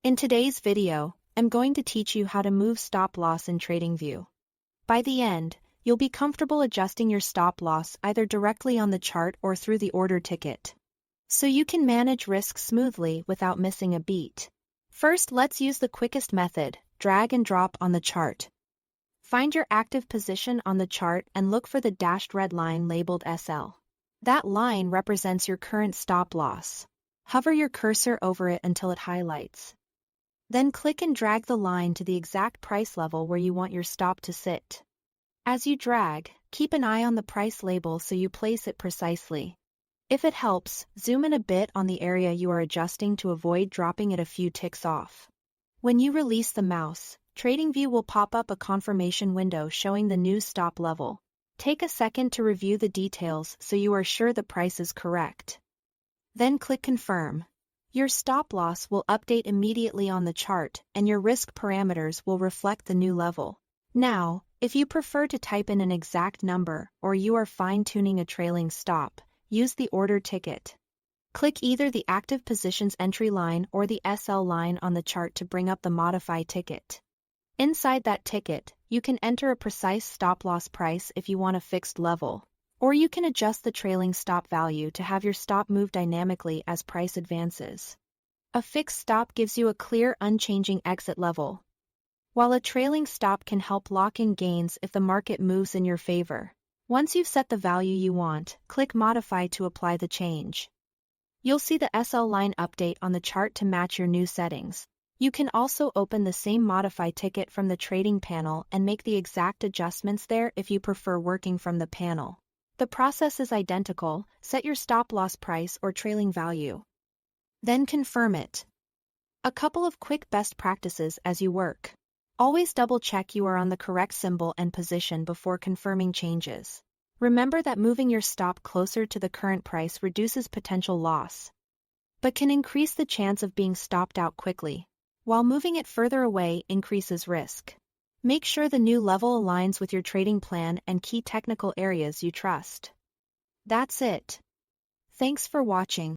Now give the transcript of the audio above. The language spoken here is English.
In today's video, I'm going to teach you how to move stop loss in Tradingview. By the end, you'll be comfortable adjusting your stop loss either directly on the chart or through the order ticket, so you can manage risk smoothly without missing a beat. First, let's use the quickest method, drag and drop on the chart. Find your active position on the chart and look for the dashed red line labeled SL. That line represents your current stop loss. Hover your cursor over it until it highlights. Then click and drag the line to the exact price level where you want your stop to sit. As you drag, keep an eye on the price label so you place it precisely. If it helps, zoom in a bit on the area you are adjusting to avoid dropping it a few ticks off. When you release the mouse, Tradingview will pop up a confirmation window showing the new stop level. Take a second to review the details so you are sure the price is correct. Then click Confirm. Your stop loss will update immediately on the chart and your risk parameters will reflect the new level. Now, if you prefer to type in an exact number or you are fine-tuning a trailing stop, use the order ticket. Click either the active positions entry line or the SL line on the chart to bring up the modify ticket. Inside that ticket, you can enter a precise stop loss price if you want a fixed level, or you can adjust the trailing stop value to have your stop move dynamically as price advances. A fixed stop gives you a clear, unchanging exit level, while a trailing stop can help lock in gains if the market moves in your favor. Once you've set the value you want, click Modify to apply the change. You'll see the SL line update on the chart to match your new settings. You can also open the same Modify ticket from the trading panel and make the exact adjustments there if you prefer working from the panel. The process is identical. Set your stop loss price or trailing value. Then confirm it. A couple of quick best practices as you work. Always double-check you are on the correct symbol and position before confirming changes. Remember that moving your stop closer to the current price reduces potential loss, but can increase the chance of being stopped out quickly, while moving it further away increases risk. Make sure the new level aligns with your trading plan and key technical areas you trust. That's it. Thanks for watching.